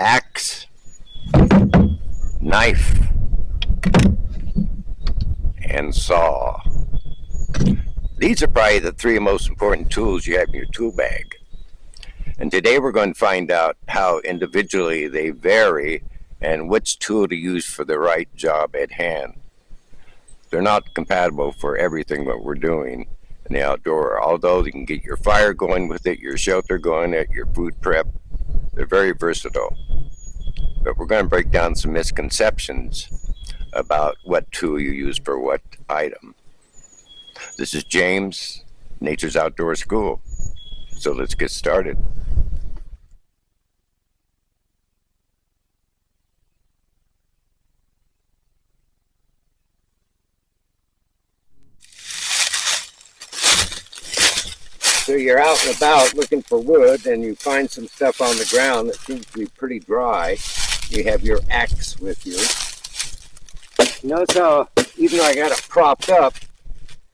axe, knife, and saw. These are probably the three most important tools you have in your tool bag. And today we're going to find out how individually they vary and which tool to use for the right job at hand. They're not compatible for everything that we're doing in the outdoor, although you can get your fire going with it, your shelter going at your food prep. They're very versatile. But we're going to break down some misconceptions about what tool you use for what item. This is James, Nature's Outdoor School. So let's get started. So you're out and about looking for wood and you find some stuff on the ground that seems to be pretty dry. You have your axe with you. Notice how, even though I got it propped up,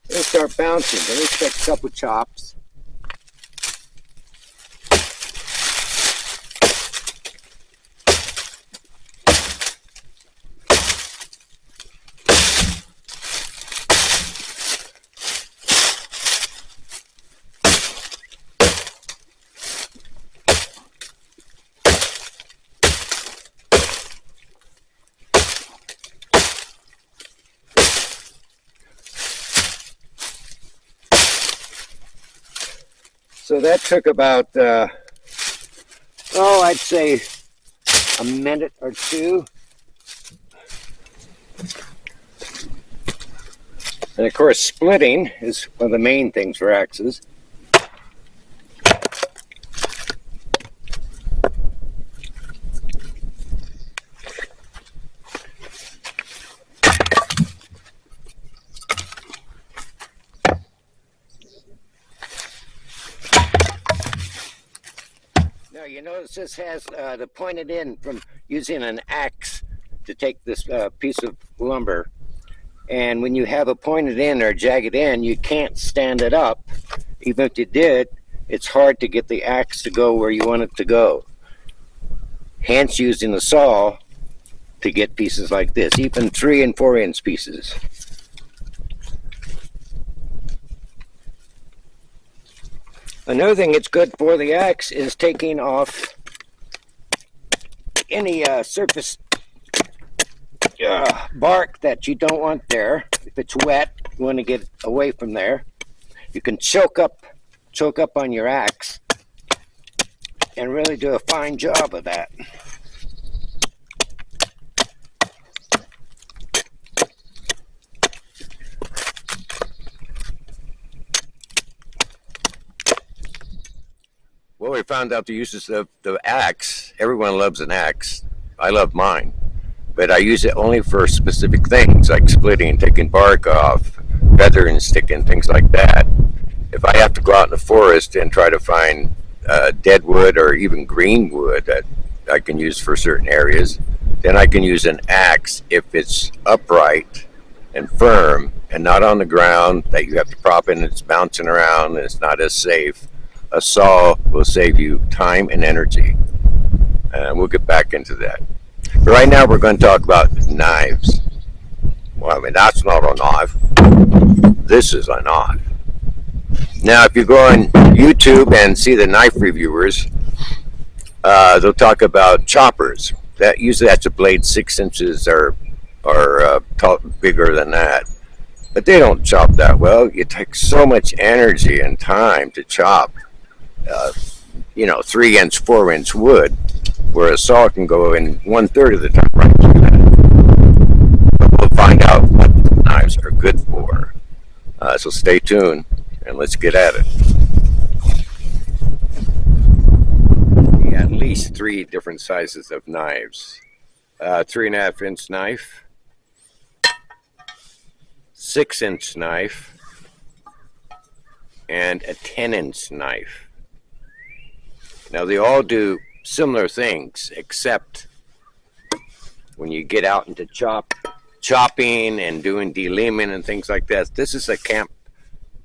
it'll start bouncing. Let me take a couple chops. So that took about, I'd say a minute or two. And of course, splitting is one of the main things for axes. Now you notice this has the pointed end from using an axe to take this piece of lumber. And when you have a pointed end or a jagged end, you can't stand it up. Even if you did, it's hard to get the axe to go where you want it to go. Hence using the saw to get pieces like this, even 3 and 4 inch pieces. Another thing that's good for the axe is taking off any surface bark that you don't want there. If it's wet, you want to get away from there. You can choke up on your axe and really do a fine job of that. Well, we found out the uses of the axe. Everyone loves an axe. I love mine. But I use it only for specific things, like splitting, taking bark off, feathering, sticking, things like that. If I have to go out in the forest and try to find dead wood or even green wood that I can use for certain areas, then I can use an axe if it's upright and firm and not on the ground that you have to prop in and it's bouncing around and it's not as safe. A saw will save you time and energy. And we'll get back into that. But right now we're going to talk about knives. Well, I mean, that's not a knife. This is a knife. Now, if you go on YouTube and see the knife reviewers, they'll talk about choppers. That's a blade 6 inches or bigger than that. But they don't chop that well. It takes so much energy and time to chop 3 inch, 4 inch wood, where a saw can go in 1/3 of the time right through that. But we'll find out what knives are good for. So stay tuned and let's get at it. At least 3 different sizes of knives. 3.5 inch knife, 6 inch knife, and a 10 inch knife. Now they all do similar things, except when you get out into chopping and doing delimbing and things like that. This is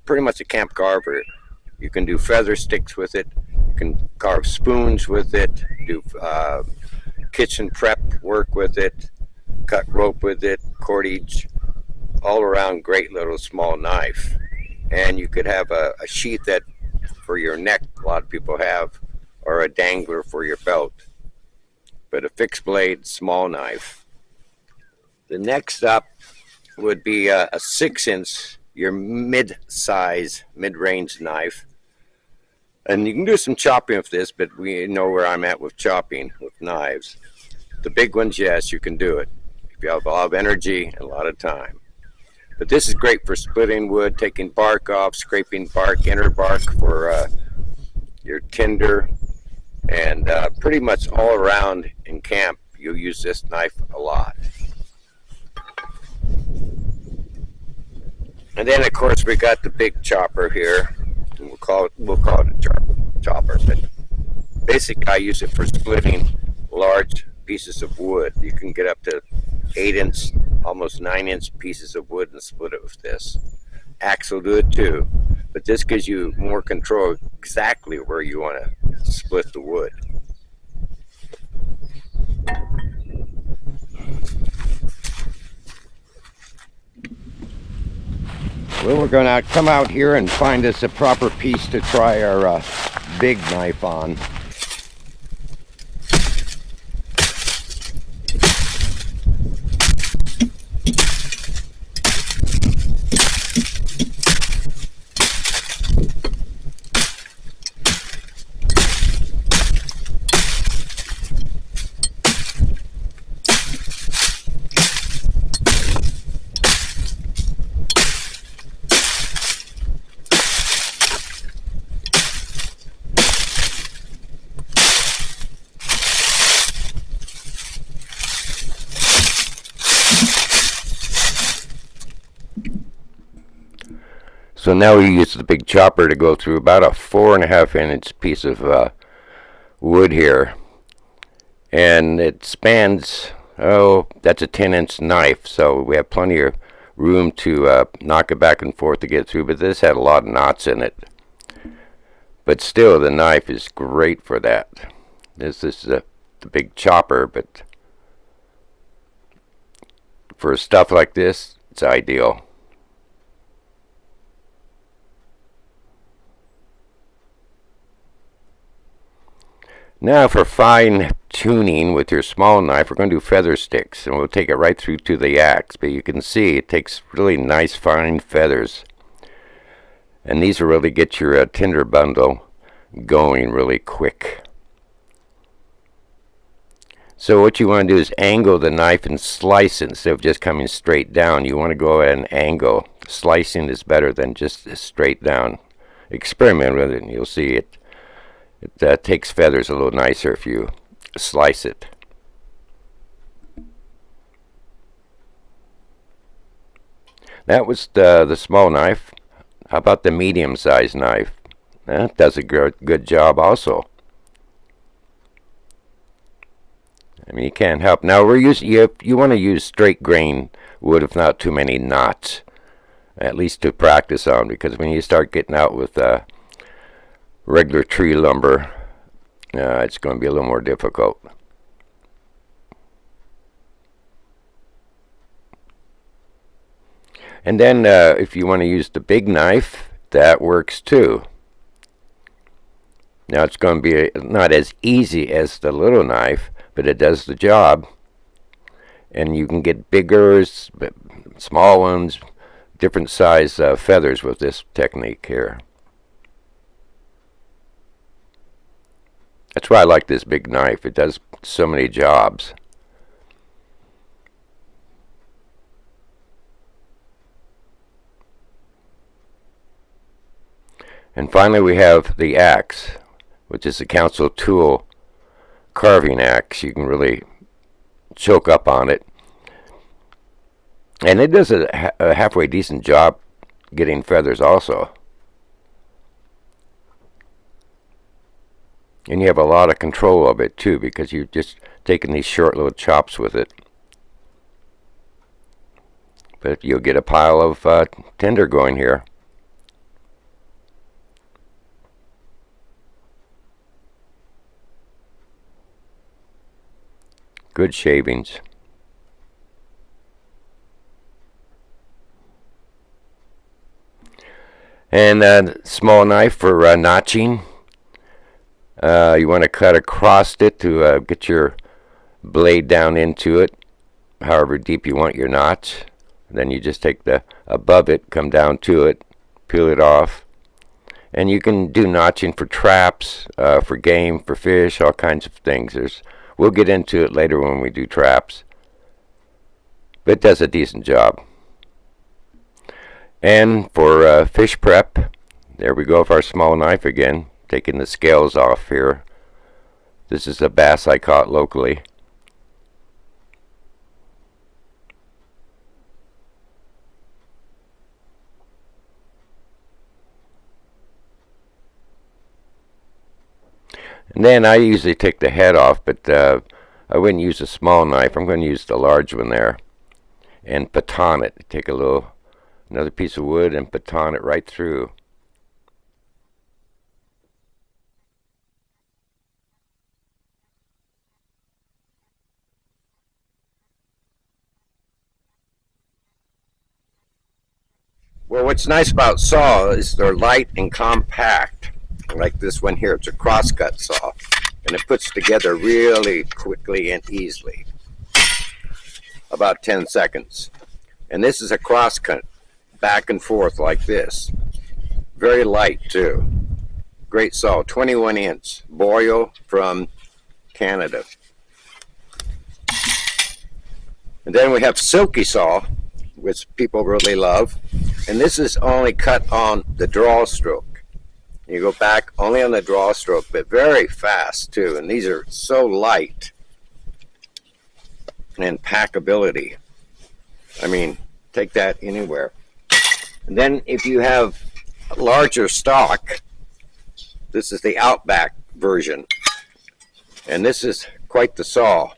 pretty much a camp carver. You can do feather sticks with it. You can carve spoons with it. Do kitchen prep work with it, cut rope with it, cordage, all around great little small knife. And you could have a sheath that for your neck, a lot of people have, or a dangler for your belt. But a fixed blade small knife. The next up would be a 6-inch, your mid-size, mid-range knife. And you can do some chopping with this, but we know where I'm at with chopping with knives. The big ones, yes, you can do it if you have a lot of energy and a lot of time. But this is great for splitting wood, taking bark off, scraping bark, inner bark for your tinder, and pretty much all around in camp, you'll use this knife a lot. And then, of course, we got the big chopper here. And we'll call it a chopper. But basically, I use it for splitting large pieces of wood. You can get up to 8-inch, almost 9-inch pieces of wood and split it with this. Axe will do it too, but this gives you more control exactly where you want to split the wood. Well, we're going to come out here and find us a proper piece to try our big knife on. So now we use the big chopper to go through about a 4.5-inch piece of wood here. And it spans, that's a 10-inch knife, so we have plenty of room to knock it back and forth to get through, but this had a lot of knots in it. But still, the knife is great for that. This is the big chopper, but for stuff like this, it's ideal. Now for fine tuning with your small knife, we're going to do feather sticks, and we'll take it right through to the axe. But you can see it takes really nice fine feathers, and these will really get your tinder bundle going really quick. So what you want to do is angle the knife and slice it instead of just coming straight down. You want to go at an angle. Slicing is better than just straight down. Experiment with it and you'll see it takes feathers a little nicer if you slice it. That was the small knife. How about the medium-sized knife? That does a good job also. I mean, you can't help. Now we're using you want to use straight grain wood with not too many knots, at least to practice on, because when you start getting out with regular tree lumber, it's going to be a little more difficult. And then if you want to use the big knife, that works too. Now it's going to be not as easy as the little knife, but it does the job. And you can get bigger, small ones, different size feathers with this technique here. That's why I like this big knife. It does so many jobs. And finally we have the axe, which is the Council Tool carving axe. You can really choke up on it. And it does a halfway decent job getting feathers also. And you have a lot of control of it too, because you're just taking these short little chops with it. But you'll get a pile of tinder going here. Good shavings. And a small knife for notching. You want to cut across it to get your blade down into it, however deep you want your notch. Then you just take the above it, come down to it, peel it off. And you can do notching for traps, for game, for fish, all kinds of things. We'll get into it later when we do traps. But it does a decent job. And for fish prep, there we go with our small knife again, taking the scales off here. This is a bass I caught locally. And then I usually take the head off, but I wouldn't use a small knife. I'm going to use the large one there and baton it. Take another piece of wood and baton it right through. Well, what's nice about saw is they're light and compact. Like this one here, it's a crosscut saw, and it puts together really quickly and easily, about 10 seconds. And this is a crosscut, back and forth like this. Very light too. Great saw, 21-inch Boyle from Canada. And then we have silky saw, which people really love, and this is only cut on the draw stroke. You go back only on the draw stroke, but very fast too. And these are so light and packability. I mean, take that anywhere. And then if you have a larger stock, this is the Outback version. And this is quite the saw.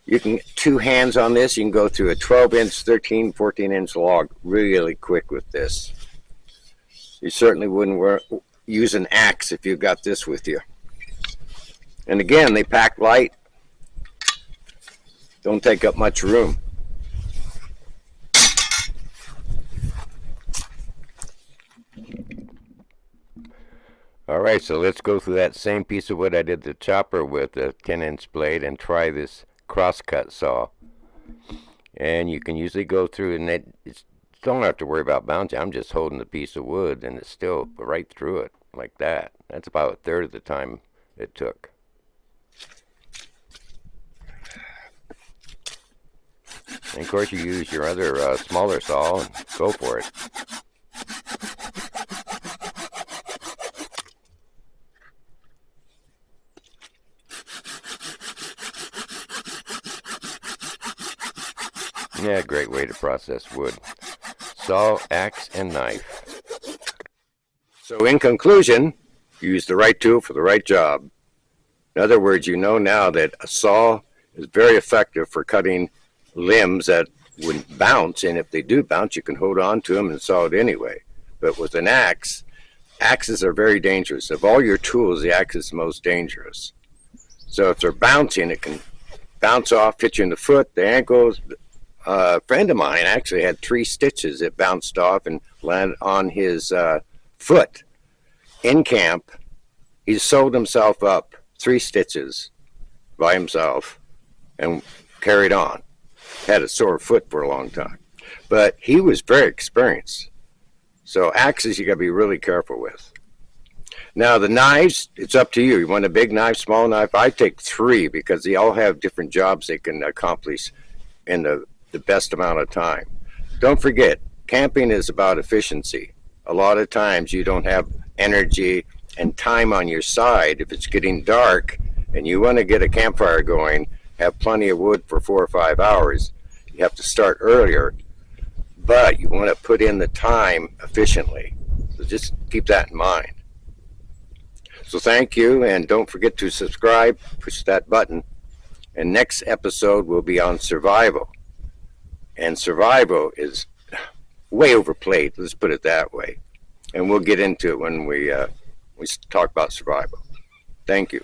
You can two hands on this. You can go through a 12-inch, 13, 14-inch log really quick with this. You certainly wouldn't use an axe if you've got this with you. And again, they pack light, don't take up much room. Alright, so let's go through that same piece of wood I did the chopper with, a 10-inch blade, and try this crosscut saw. And you can usually go through, and it's don't have to worry about bouncing. I'm just holding the piece of wood, and it's still right through it like that. That's about a third of the time it took. And of course, you use your other smaller saw and go for it. Yeah, great way to process wood. Saw, axe, and knife. So in conclusion, use the right tool for the right job. In other words, you know now that a saw is very effective for cutting limbs that wouldn't bounce, and if they do bounce, you can hold on to them and saw it anyway. But with an axe, axes are very dangerous. Of all your tools, the axe is the most dangerous. So if they're bouncing, it can bounce off, hit you in the foot, the ankles. A friend of mine actually had 3 stitches that bounced off and landed on his foot in camp. He sewed himself up 3 stitches by himself and carried on. Had a sore foot for a long time. But he was very experienced. So axes you got to be really careful with. Now the knives, it's up to you. You want a big knife, small knife? I take 3 because they all have different jobs they can accomplish in the best amount of time. Don't forget, camping is about efficiency. A lot of times you don't have energy and time on your side. If it's getting dark and you want to get a campfire going, have plenty of wood for 4 or 5 hours, you have to start earlier, but you want to put in the time efficiently. So just keep that in mind. So thank you, and don't forget to subscribe, push that button, and next episode will be on survival. And survival is way overplayed, let's put it that way. And we'll get into it when we talk about survival. Thank you.